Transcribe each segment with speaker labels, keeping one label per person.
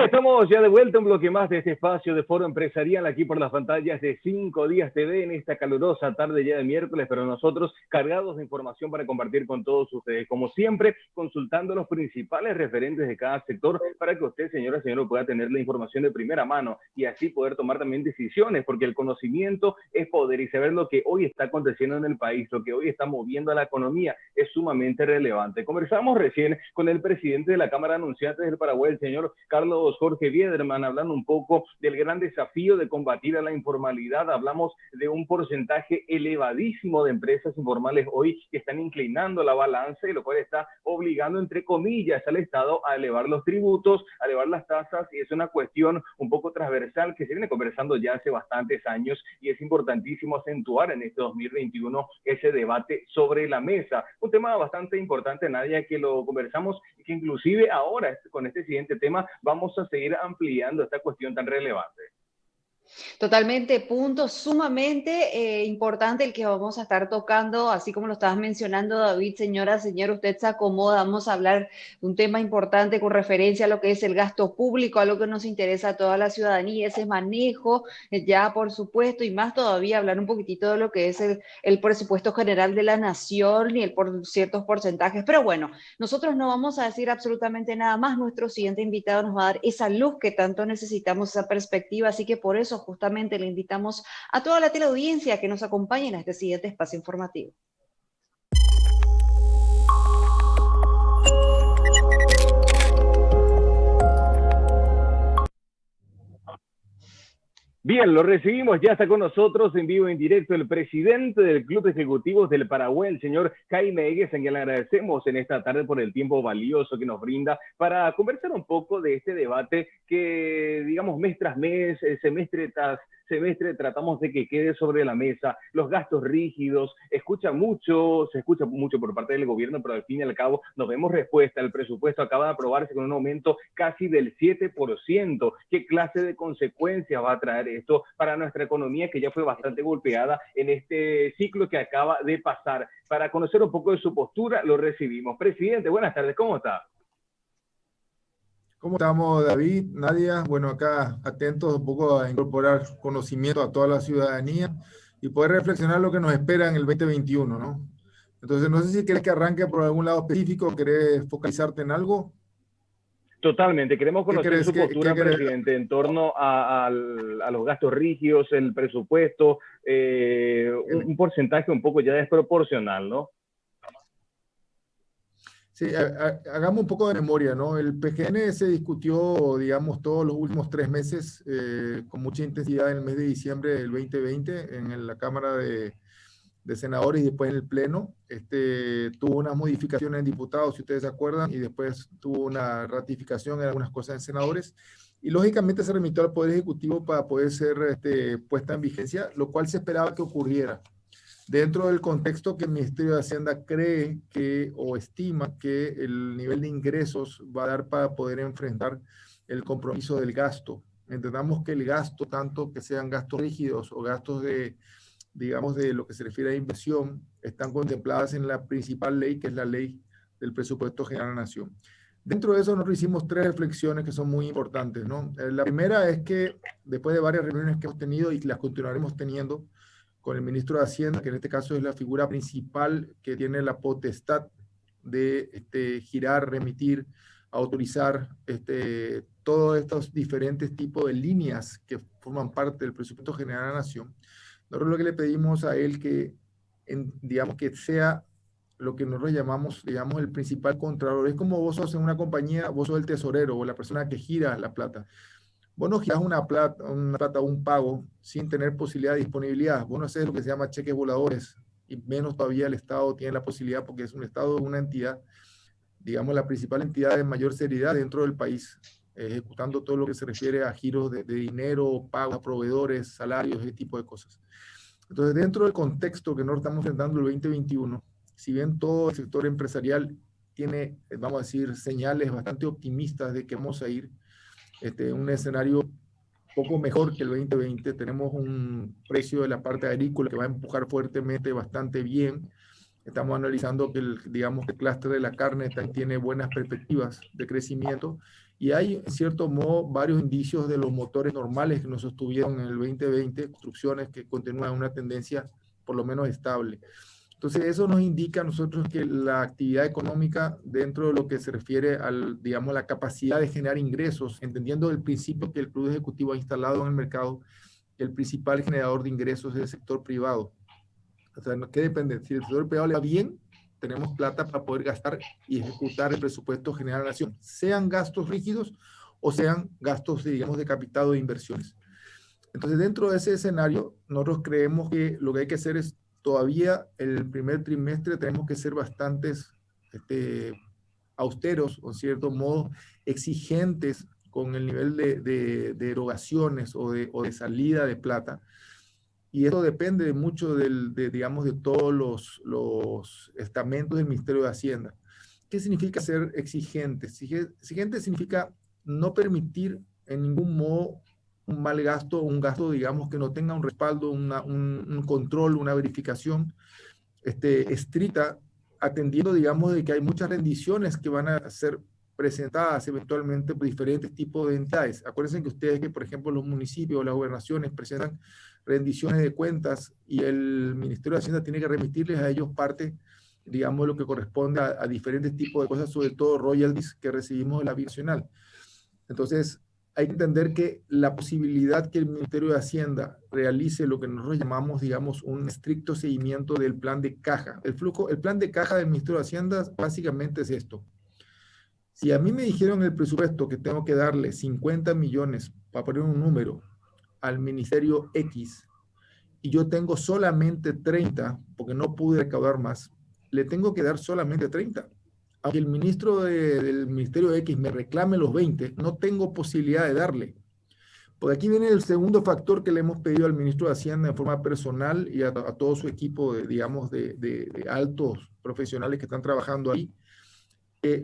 Speaker 1: Bien, estamos ya de vuelta, un bloque más de este espacio de Foro Empresarial aquí por las pantallas de 5 Días TV en esta calurosa tarde ya de miércoles, pero nosotros cargados de información para compartir con todos ustedes. Como siempre, consultando los principales referentes de cada sector para que usted, señora, señor, pueda tener la información de primera mano y así poder tomar también decisiones, porque el conocimiento es poder y saber lo que hoy está aconteciendo en el país, lo que hoy está moviendo a la economía es sumamente relevante. Conversamos recién con el presidente de la Cámara de Anunciantes del Paraguay, el señor Carlos Jorge Biederman, hablando un poco del gran desafío de combatir a la informalidad. Hablamos de un porcentaje elevadísimo de empresas informales hoy que están inclinando la balanza y lo cual está obligando, entre comillas, al Estado a elevar los tributos, a elevar las tasas, y es una cuestión un poco transversal que se viene conversando ya hace bastantes años y es importantísimo acentuar en este 2021 ese debate sobre la mesa. Un tema bastante importante, Nadia, que lo conversamos y que inclusive ahora con este siguiente tema vamos a seguir ampliando esta cuestión tan relevante.
Speaker 2: Totalmente, punto sumamente importante el que vamos a estar tocando, así como lo estabas mencionando, David. Señora, señor, usted se acomoda, vamos a hablar de un tema importante con referencia a lo que es el gasto público, algo que nos interesa a toda la ciudadanía, ese manejo, ya por supuesto, y más todavía hablar un poquitito de lo que es el presupuesto general de la nación y por ciertos porcentajes. Pero bueno, nosotros no vamos a decir absolutamente nada más, nuestro siguiente invitado nos va a dar esa luz que tanto necesitamos, esa perspectiva, así que por eso justamente le invitamos a toda la teleaudiencia que nos acompañen a este siguiente espacio informativo.
Speaker 1: Bien, lo recibimos, ya está con nosotros en vivo, en directo, el presidente del Club de Ejecutivos del Paraguay, el señor Jaime Egues, a quien le agradecemos en esta tarde por el tiempo valioso que nos brinda para conversar un poco de este debate que, digamos, mes tras mes, semestre tras semestre, tratamos de que quede sobre la mesa, los gastos rígidos, se escucha mucho por parte del gobierno, pero al fin y al cabo no vemos respuesta. El presupuesto acaba de aprobarse con un aumento casi del 7%. ¿Qué clase de consecuencias va a traer esto para nuestra economía, que ya fue bastante golpeada en este ciclo que acaba de pasar? Para conocer un poco de su postura, lo recibimos. Presidente, buenas tardes, ¿cómo está?
Speaker 3: ¿Cómo estamos, David, Nadia? Bueno, acá atentos un poco a incorporar conocimiento a toda la ciudadanía y poder reflexionar lo que nos espera en el 2021, ¿no? Entonces, no sé si querés que arranque por algún lado específico, ¿querés focalizarte en algo?
Speaker 1: Totalmente, queremos conocer su postura, presidente, en torno a los gastos rígidos, el presupuesto, un porcentaje un poco ya desproporcional, ¿no?
Speaker 3: Sí, hagamos un poco de memoria, ¿no? El PGN se discutió, digamos, todos los últimos 3 meses con mucha intensidad en el mes de diciembre del 2020 en la Cámara de Senadores y después en el Pleno. Tuvo unas modificaciones en diputados, si ustedes se acuerdan, y después tuvo una ratificación en algunas cosas en senadores. Y lógicamente se remitió al Poder Ejecutivo para poder ser puesta en vigencia, lo cual se esperaba que ocurriera dentro del contexto que el Ministerio de Hacienda cree que o estima que el nivel de ingresos va a dar para poder enfrentar el compromiso del gasto. Entendamos que el gasto, tanto que sean gastos rígidos o gastos de, digamos, de lo que se refiere a inversión, están contempladas en la principal ley, que es la Ley del Presupuesto General de la Nación. Dentro de eso nosotros hicimos 3 reflexiones que son muy importantes, ¿no? La primera es que después de varias reuniones que hemos tenido y las continuaremos teniendo con el ministro de Hacienda, que en este caso es la figura principal que tiene la potestad de girar, remitir, autorizar todos estos diferentes tipos de líneas que forman parte del presupuesto general de la nación. Nosotros lo que le pedimos a él digamos, que sea lo que nosotros llamamos, digamos, el principal contralor. Es como vos sos en una compañía, vos sos el tesorero o la persona que gira la plata. Vos no girás una plata, un pago sin tener posibilidad de disponibilidad. Vos no haces lo que se llama cheques voladores, y menos todavía el Estado tiene la posibilidad, porque es un Estado, una entidad, digamos, la principal entidad de mayor seriedad dentro del país, ejecutando todo lo que se refiere a giros de dinero, pagos a proveedores, salarios, ese tipo de cosas. Entonces, dentro del contexto que nosotros estamos enfrentando el 2021, si bien todo el sector empresarial tiene, vamos a decir, señales bastante optimistas de que vamos a ir un escenario poco mejor que el 2020, tenemos un precio de la parte agrícola que va a empujar fuertemente bastante bien. Estamos analizando que digamos que el clúster de la carne tiene buenas perspectivas de crecimiento Y hay, en cierto modo, varios indicios de los motores normales que nos sostuvieron en el 2020, construcciones que continúan una tendencia por lo menos estable. Entonces, eso nos indica a nosotros que la actividad económica, dentro de lo que se refiere al, digamos, la capacidad de generar ingresos, entendiendo el principio que el Poder Ejecutivo ha instalado en el mercado, el principal generador de ingresos es el sector privado. O sea, ¿qué depende? Si el sector privado le va bien, tenemos plata para poder gastar y ejecutar el presupuesto general de la nación, sean gastos rígidos o sean gastos, digamos, de capital o de inversiones. Entonces, dentro de ese escenario, nosotros creemos que lo que hay que hacer es, todavía el primer trimestre tenemos que ser bastantes austeros, o en cierto modo, exigentes con el nivel de erogaciones o de salida de plata. Y eso depende mucho digamos, de todos los estamentos del Ministerio de Hacienda. ¿Qué significa ser exigente? Exigente significa no permitir en ningún modo un mal gasto, un gasto, digamos, que no tenga un respaldo, un control, una verificación estricta, atendiendo, digamos, de que hay muchas rendiciones que van a ser presentadas eventualmente por diferentes tipos de entidades. Acuérdense que ustedes que, por ejemplo, los municipios o las gobernaciones presentan rendiciones de cuentas y el Ministerio de Hacienda tiene que remitirles a ellos parte, digamos, lo que corresponde a diferentes tipos de cosas, sobre todo royalties que recibimos de la vía nacional. Entonces, hay que entender que la posibilidad que el Ministerio de Hacienda realice lo que nosotros llamamos, digamos, un estricto seguimiento del plan de caja. El plan de caja del Ministerio de Hacienda básicamente es esto. Si a mí me dijeron en el presupuesto que tengo que darle 50 millones, para poner un número, al Ministerio X, y yo tengo solamente 30, porque no pude recaudar más, le tengo que dar solamente 30. Aunque el ministro del Ministerio X me reclame los 20, no tengo posibilidad de darle. Por aquí viene el segundo factor que le hemos pedido al ministro de Hacienda en forma personal y a todo su equipo, digamos, de altos profesionales que están trabajando ahí.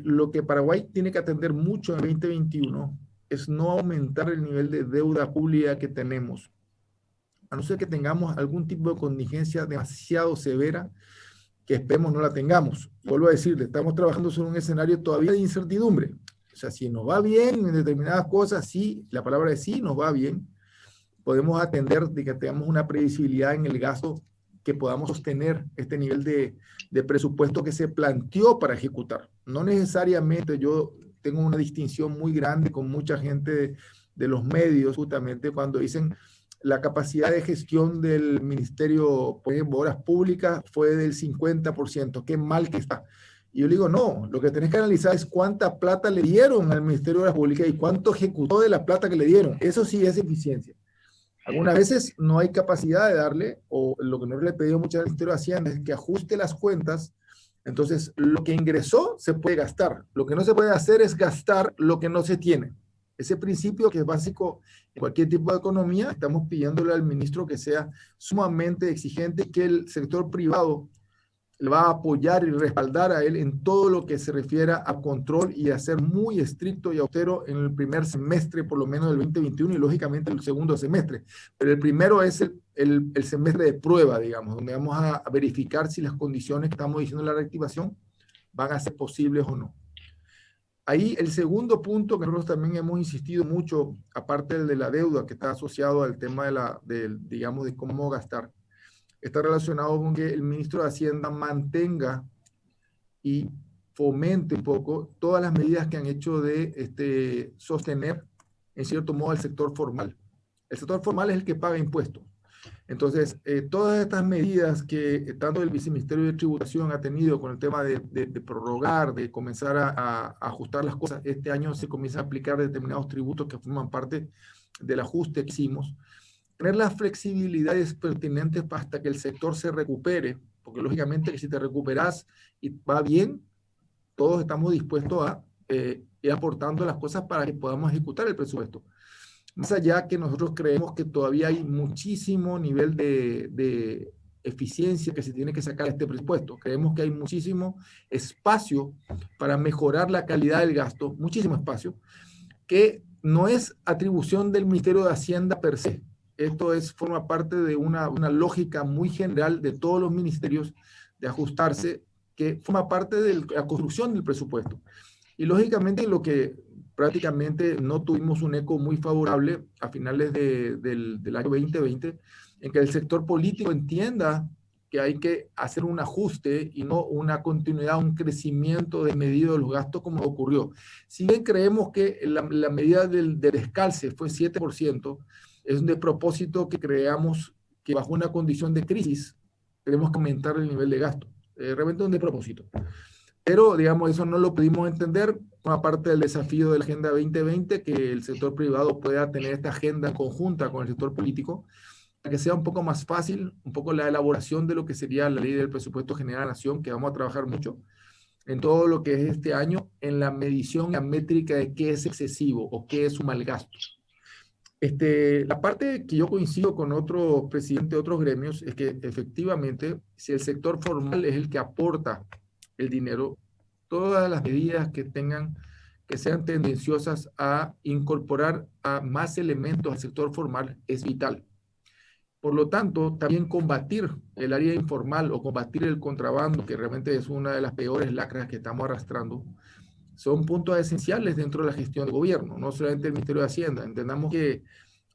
Speaker 3: Lo que Paraguay tiene que atender mucho en 2021 es no aumentar el nivel de deuda pública que tenemos. A no ser que tengamos algún tipo de contingencia demasiado severa, que esperemos no la tengamos. Vuelvo a decirle, estamos trabajando sobre un escenario todavía de incertidumbre. O sea, si nos va bien en determinadas cosas, sí, la palabra es sí, nos va bien, podemos atender de que tengamos una previsibilidad en el gasto, que podamos sostener este nivel de presupuesto que se planteó para ejecutar. No necesariamente, yo tengo una distinción muy grande con mucha gente de los medios, justamente cuando dicen la capacidad de gestión del Ministerio, por ejemplo, Obras Públicas fue del 50%, qué mal que está. Y yo le digo, no, lo que tenés que analizar es cuánta plata le dieron al Ministerio de Obras Públicas y cuánto ejecutó de la plata que le dieron. Eso sí es eficiencia. Algunas veces no hay capacidad de darle, o lo que no le he pedido mucho al Ministerio de Hacienda es que ajuste las cuentas. Entonces, lo que ingresó se puede gastar. Lo que no se puede hacer es gastar lo que no se tiene. Ese principio que es básico en cualquier tipo de economía, estamos pidiéndole al ministro que sea sumamente exigente, que el sector privado le va a apoyar y respaldar a él en todo lo que se refiera a control y a ser muy estricto y austero en el primer semestre, por lo menos del 2021 y lógicamente el segundo semestre. Pero el primero es el semestre de prueba, digamos, donde vamos a verificar si las condiciones que estamos diciendo en la reactivación van a ser posibles o no. Ahí el segundo punto que nosotros también hemos insistido mucho, aparte del de la deuda que está asociado al tema digamos, de cómo gastar, está relacionado con que el ministro de Hacienda mantenga y fomente un poco todas las medidas que han hecho de sostener, en cierto modo, el sector formal. El sector formal es el que paga impuestos. Entonces, todas estas medidas que tanto el Viceministerio de Tributación ha tenido con el tema de prorrogar, de comenzar a ajustar las cosas, este año se comienza a aplicar determinados tributos que forman parte del ajuste que hicimos, tener las flexibilidades pertinentes hasta que el sector se recupere, porque lógicamente que si te recuperas y va bien, todos estamos dispuestos a ir aportando las cosas para que podamos ejecutar el presupuesto. Más allá que nosotros creemos que todavía hay muchísimo nivel de eficiencia que se tiene que sacar de este presupuesto. Creemos que hay muchísimo espacio para mejorar la calidad del gasto, muchísimo espacio, que no es atribución del Ministerio de Hacienda per se. Esto forma parte de una lógica muy general de todos los ministerios de ajustarse, que forma parte de la construcción del presupuesto. Y lógicamente lo que prácticamente no tuvimos un eco muy favorable a finales del año 2020, en que el sector político entienda que hay que hacer un ajuste y no una continuidad, un crecimiento desmedido de los gastos como ocurrió. Si bien creemos que la medida del descalce fue 7%, es un despropósito que creamos que bajo una condición de crisis tenemos que aumentar el nivel de gasto. Realmente un despropósito. Pero, digamos, eso no lo pudimos entender, una parte del desafío de la Agenda 2020, que el sector privado pueda tener esta agenda conjunta con el sector político, para que sea un poco más fácil, un poco la elaboración de lo que sería la ley del presupuesto general de la nación, que vamos a trabajar mucho en todo lo que es este año, en la medición, la métrica de qué es excesivo o qué es un mal gasto. La parte que yo coincido con otros presidentes de otros gremios es que efectivamente, si el sector formal es el que aporta el dinero, todas las medidas que sean tendenciosas a incorporar a más elementos al sector formal es vital. Por lo tanto, también combatir el área informal o combatir el contrabando, que realmente es una de las peores lacras que estamos arrastrando, son puntos esenciales dentro de la gestión de gobierno, no solamente el Ministerio de Hacienda. Entendamos que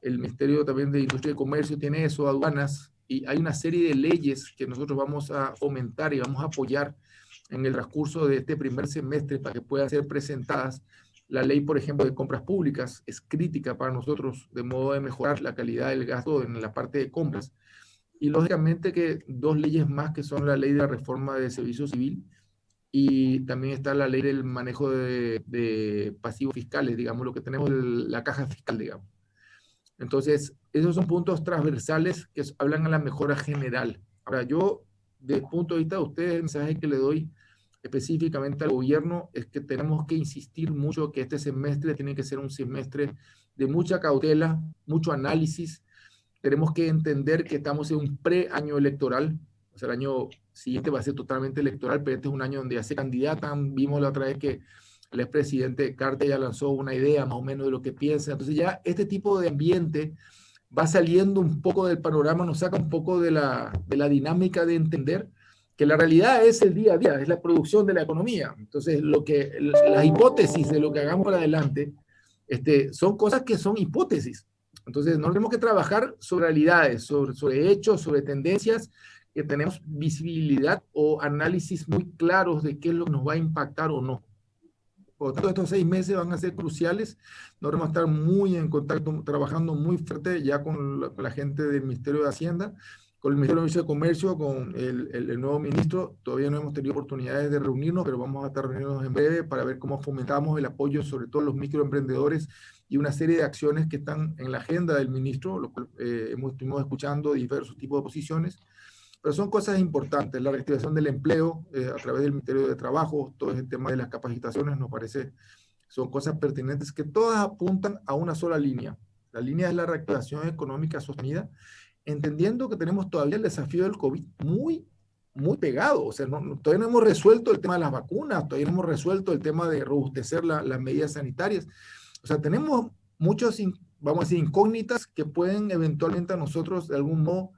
Speaker 3: el Ministerio también de Industria y Comercio tiene eso, aduanas, y hay una serie de leyes que nosotros vamos a fomentar y vamos a apoyar en el transcurso de este primer semestre para que puedan ser presentadas. La ley, por ejemplo, de compras públicas es crítica para nosotros de modo de mejorar la calidad del gasto en la parte de compras. Y lógicamente que dos leyes más que son la ley de la reforma de servicio civil y también está la ley del manejo de pasivos fiscales, digamos, lo que tenemos la caja fiscal, digamos. Entonces, esos son puntos transversales que hablan a la mejora general. Ahora, yo, desde el punto de vista de ustedes, el mensaje que le doy específicamente al gobierno es que tenemos que insistir mucho que este semestre tiene que ser un semestre de mucha cautela, mucho análisis. Tenemos que entender que estamos en un pre-año electoral. O sea, el año siguiente va a ser totalmente electoral, pero este es un año donde ya se candidatan. Vimos la otra vez que el expresidente Carter ya lanzó una idea más o menos de lo que piensa. Entonces ya este tipo de ambiente va saliendo un poco del panorama, nos saca un poco de la dinámica de entender que la realidad es el día a día, es la producción de la economía. Entonces, las hipótesis de lo que hagamos para adelante son cosas que son hipótesis. Entonces, no tenemos que trabajar sobre realidades, sobre hechos, sobre tendencias, que tenemos visibilidad o análisis muy claros de qué es lo que nos va a impactar o no. Por lo tanto, estos 6 meses van a ser cruciales. Nos vamos a estar muy en contacto, trabajando muy fuerte ya con la gente del Ministerio de Hacienda, con el Ministerio de Comercio, con el nuevo ministro. Todavía no hemos tenido oportunidades de reunirnos, pero vamos a estar reunidos en breve para ver cómo fomentamos el apoyo, sobre todo a los microemprendedores, y una serie de acciones que están en la agenda del ministro, lo cual estuvimos escuchando diversos tipos de posiciones. Pero son cosas importantes, la reactivación del empleo a través del Ministerio de Trabajo, todo ese tema de las capacitaciones nos parece, son cosas pertinentes que todas apuntan a una sola línea. La línea es la reactivación económica sostenida, entendiendo que tenemos todavía el desafío del COVID muy, muy pegado. O sea, todavía no hemos resuelto el tema de las vacunas, todavía no hemos resuelto el tema de robustecer las medidas sanitarias. O sea, tenemos muchas, vamos a decir, incógnitas que pueden eventualmente a nosotros de algún modo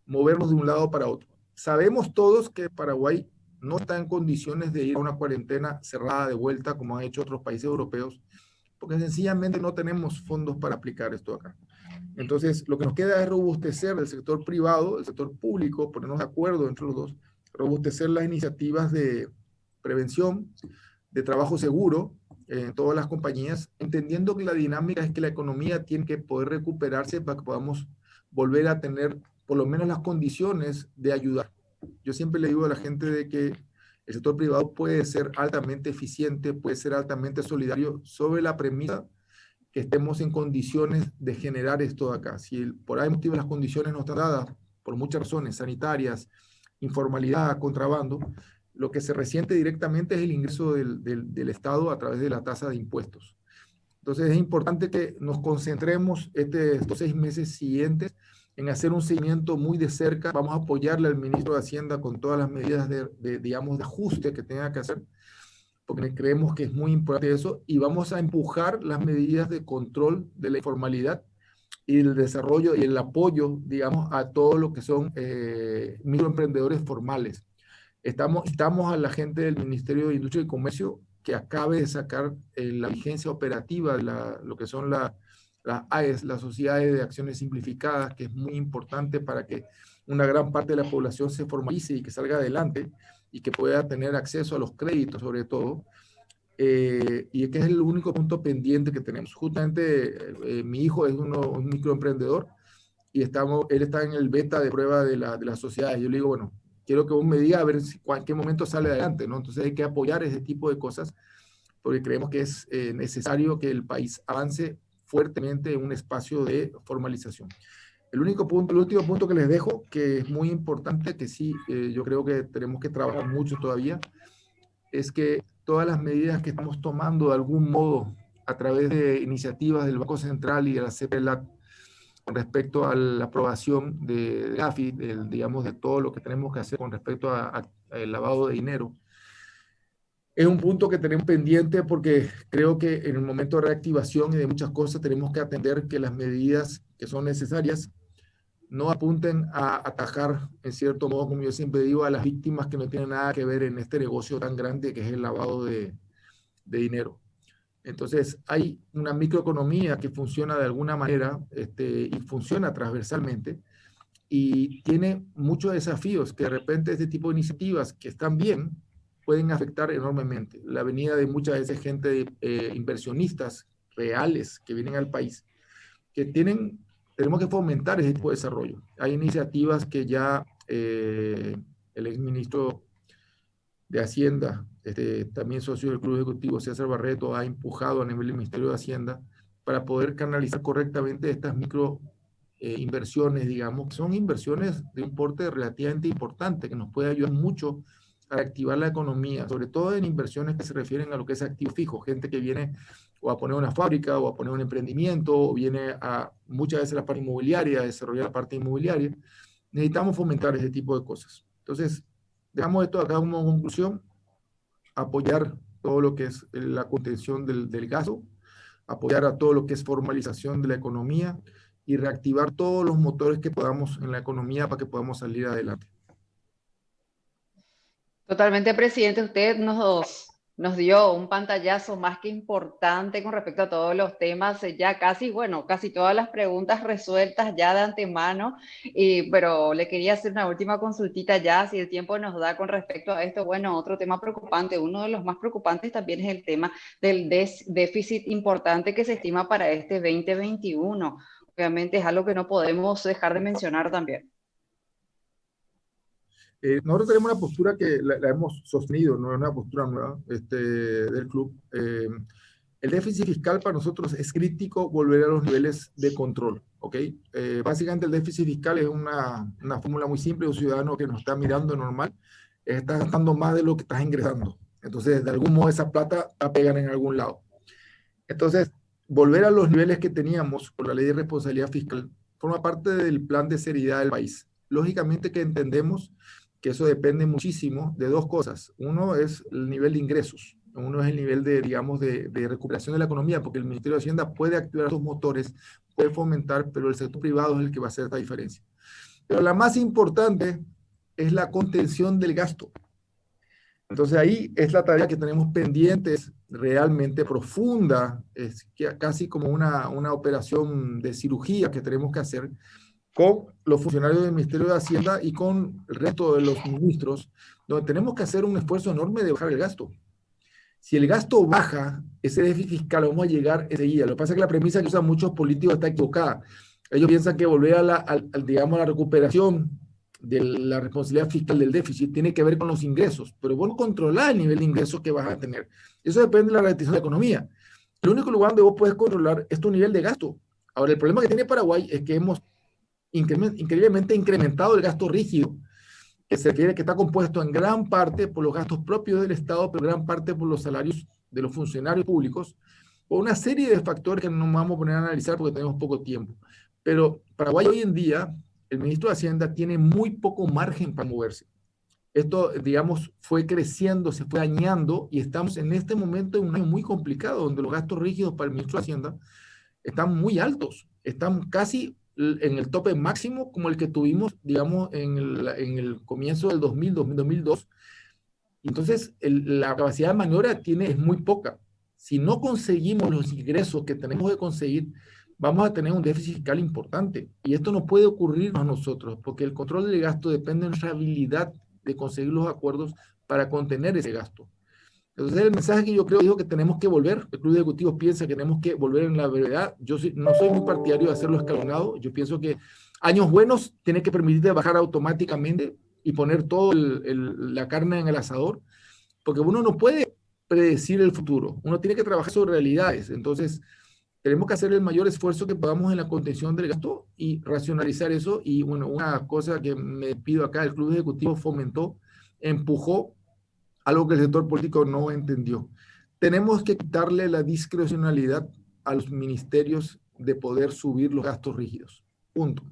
Speaker 3: movernos de un lado para otro. Sabemos todos que Paraguay no está en condiciones de ir a una cuarentena cerrada de vuelta como han hecho otros países europeos, porque sencillamente no tenemos fondos para aplicar esto acá. Entonces, lo que nos queda es robustecer el sector privado, el sector público, ponernos de acuerdo entre los dos, robustecer las iniciativas de prevención, de trabajo seguro en todas las compañías, entendiendo que la dinámica es que la economía tiene que poder recuperarse para que podamos volver a tener por lo menos las condiciones de ayudar. Yo siempre le digo a la gente de que el sector privado puede ser altamente eficiente, puede ser altamente solidario sobre la premisa que estemos en condiciones de generar esto de acá. Si por ahí motivo las condiciones no están dadas, por muchas razones sanitarias, informalidad, contrabando, lo que se resiente directamente es el ingreso del Estado a través de la tasa de impuestos. Entonces es importante que nos concentremos estos 6 meses siguientes en hacer un seguimiento muy de cerca. Vamos a apoyarle al ministro de Hacienda con todas las medidas digamos, de ajuste que tenga que hacer, porque creemos que es muy importante eso, y vamos a empujar las medidas de control de la informalidad y el desarrollo y el apoyo, digamos, a todo lo que son microemprendedores formales. Estamos a la gente del Ministerio de Industria y Comercio que acabe de sacar la vigencia operativa de lo que son las AES, las Sociedades de Acciones Simplificadas, que es muy importante para que una gran parte de la población se formalice y que salga adelante y que pueda tener acceso a los créditos, sobre todo. Y que es el único punto pendiente que tenemos. Justamente mi hijo es un microemprendedor y él está en el beta de prueba de las sociedades. Yo le digo, bueno, quiero que vos me digas a ver en qué momento sale adelante, ¿no? Entonces hay que apoyar ese tipo de cosas porque creemos que es necesario que el país avance fuertemente en un espacio de formalización. El último punto que les dejo, que es muy importante, que sí, yo creo que tenemos que trabajar mucho todavía, es que todas las medidas que estamos tomando de algún modo a través de iniciativas del Banco Central y de la CPLAC con respecto a la aprobación de GAFI, digamos, de todo lo que tenemos que hacer con respecto al lavado de dinero, es un punto que tenemos pendiente porque creo que en el momento de reactivación y de muchas cosas tenemos que atender que las medidas que son necesarias no apunten a atajar, en cierto modo, como yo siempre digo, a las víctimas que no tienen nada que ver en este negocio tan grande que es el lavado de dinero. Entonces, hay una microeconomía que funciona de alguna manera y funciona transversalmente y tiene muchos desafíos que de repente este tipo de iniciativas que están bien pueden afectar enormemente. La venida de mucha de esa gente, inversionistas reales que vienen al país, que tenemos que fomentar ese tipo de desarrollo. Hay iniciativas que ya el exministro de Hacienda, también socio del Club Ejecutivo César Barreto, ha empujado a nivel del Ministerio de Hacienda para poder canalizar correctamente estas micro inversiones, digamos, que son inversiones de importe relativamente importante, que nos puede ayudar mucho a reactivar la economía, sobre todo en inversiones que se refieren a lo que es activo fijo, gente que viene o a poner una fábrica o a poner un emprendimiento o viene a muchas veces la parte inmobiliaria, a desarrollar la parte inmobiliaria. Necesitamos fomentar ese tipo de cosas. Entonces, dejamos esto acá como conclusión, apoyar todo lo que es la contención del gasto, apoyar a todo lo que es formalización de la economía y reactivar todos los motores que podamos en la economía para que podamos salir adelante.
Speaker 2: Totalmente, presidente. Usted nos dio un pantallazo más que importante con respecto a todos los temas, ya casi, bueno, casi todas las preguntas resueltas ya de antemano, pero le quería hacer una última consultita ya, si el tiempo nos da con respecto a esto. Bueno, otro tema preocupante, uno de los más preocupantes también es el tema del déficit importante que se estima para este 2021. Obviamente es algo que no podemos dejar de mencionar también.
Speaker 3: Nosotros tenemos una postura que la hemos sostenido, no es una postura nueva del club. El déficit fiscal para nosotros es crítico volver a los niveles de control, ¿ok? Básicamente el déficit fiscal es una fórmula muy simple. Un ciudadano que nos está mirando normal está gastando más de lo que estás ingresando. Entonces, de algún modo esa plata la pegan en algún lado. Entonces, volver a los niveles que teníamos por la ley de responsabilidad fiscal forma parte del plan de seriedad del país. Lógicamente que entendemos que eso depende muchísimo de dos cosas. Uno es el nivel de ingresos, uno es el nivel de, digamos, de recuperación de la economía, porque el Ministerio de Hacienda puede activar sus motores, puede fomentar, pero el sector privado es el que va a hacer esta diferencia. Pero la más importante es la contención del gasto. Entonces ahí es la tarea que tenemos pendientes, realmente profunda, es casi como una operación de cirugía que tenemos que hacer con los funcionarios del Ministerio de Hacienda y con el resto de los ministros, donde tenemos que hacer un esfuerzo enorme de bajar el gasto. Si el gasto baja, ese déficit fiscal vamos a llegar enseguida. Lo que pasa es que la premisa que usan muchos políticos está equivocada. Ellos piensan que volver a digamos, a la recuperación de la responsabilidad fiscal del déficit tiene que ver con los ingresos, pero vos no controlás el nivel de ingresos que vas a tener. Eso depende de la reactivación de la economía. El único lugar donde vos puedes controlar es tu nivel de gasto. Ahora, el problema que tiene Paraguay es que hemos increíblemente incrementado el gasto rígido, que se refiere que está compuesto en gran parte por los gastos propios del Estado, pero gran parte por los salarios de los funcionarios públicos, o una serie de factores que no nos vamos a poner a analizar porque tenemos poco tiempo. Pero Paraguay hoy en día, el ministro de Hacienda tiene muy poco margen para moverse. Esto, digamos, fue creciendo, se fue dañando y estamos en este momento en un año muy complicado, donde los gastos rígidos para el ministro de Hacienda están muy altos, están casi en el tope máximo como el que tuvimos, digamos, en el comienzo del 2002, Entonces, la capacidad de maniobra es muy poca. Si no conseguimos los ingresos que tenemos que conseguir, vamos a tener un déficit fiscal importante. Y esto no puede ocurrirnos a nosotros, porque el control del gasto depende de nuestra habilidad de conseguir los acuerdos para contener ese gasto. Entonces, el mensaje que yo creo dijo que tenemos que volver. El Club de Ejecutivos piensa que tenemos que volver en la brevedad. No soy muy partidario de hacerlo escalonado. Yo pienso que años buenos tienen que permitirte bajar automáticamente y poner toda la carne en el asador, porque uno no puede predecir el futuro. Uno tiene que trabajar sobre realidades. Entonces, tenemos que hacer el mayor esfuerzo que podamos en la contención del gasto y racionalizar eso. Y bueno, una cosa que me pido acá, el Club Ejecutivo fomentó, empujó algo que el sector político no entendió. Tenemos que quitarle la discrecionalidad a los ministerios de poder subir los gastos rígidos. Punto.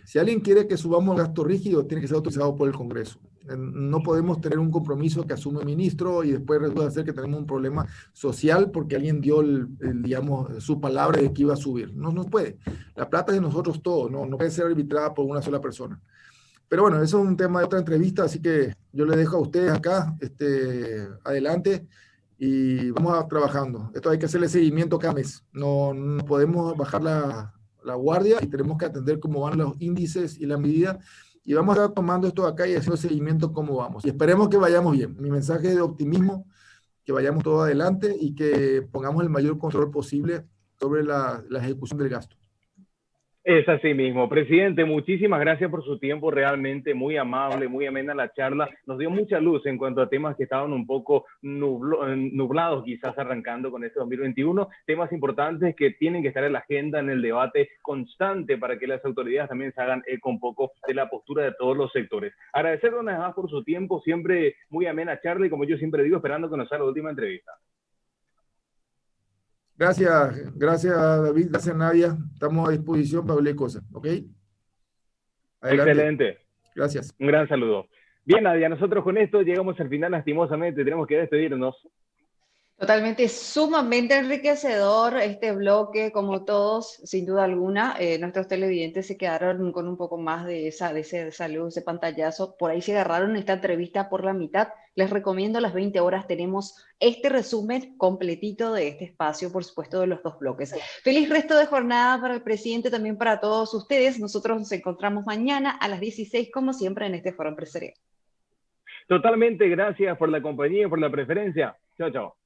Speaker 3: Si alguien quiere que subamos el gasto rígido, tiene que ser autorizado por el Congreso. No podemos tener un compromiso que asume el ministro y después resulta ser que tenemos un problema social porque alguien dio, digamos, su palabra de que iba a subir. No nos puede. La plata es de nosotros todos, no puede ser arbitrada por una sola persona. Pero bueno, eso es un tema de otra entrevista, así que yo le dejo a ustedes acá, adelante, y vamos a trabajando. Esto hay que hacerle seguimiento cada mes. No podemos bajar la guardia y tenemos que atender cómo van los índices y la medida. Y vamos a estar tomando esto acá y haciendo seguimiento cómo vamos. Y esperemos que vayamos bien. Mi mensaje es de optimismo, que vayamos todo adelante y que pongamos el mayor control posible sobre la ejecución del gasto.
Speaker 1: Es así mismo. Presidente, muchísimas gracias por su tiempo, realmente muy amable, muy amena la charla. Nos dio mucha luz en cuanto a temas que estaban un poco nublados, quizás arrancando con este 2021, temas importantes que tienen que estar en la agenda, en el debate constante para que las autoridades también se hagan eco un poco de la postura de todos los sectores. Agradecerle una vez más por su tiempo, siempre muy amena charla y como yo siempre digo, esperando que nos haga la última entrevista.
Speaker 3: Gracias David, gracias Nadia. Estamos a disposición para hablar cosas, ¿ok?
Speaker 1: Adelante. Excelente.
Speaker 3: Gracias.
Speaker 1: Un gran saludo. Bien, Nadia, nosotros con esto llegamos al final, lastimosamente, tenemos que despedirnos.
Speaker 2: Totalmente, sumamente enriquecedor este bloque, como todos, sin duda alguna. Nuestros televidentes se quedaron con un poco más de esa luz, ese pantallazo. Por ahí se agarraron esta entrevista por la mitad. Les recomiendo a las 20 horas tenemos este resumen completito de este espacio, por supuesto, de los dos bloques. Feliz resto de jornada para el presidente, también para todos ustedes. Nosotros nos encontramos mañana a las 16, como siempre, en este Foro Empresarial.
Speaker 1: Totalmente, gracias por la compañía, por la preferencia. Chao, chao.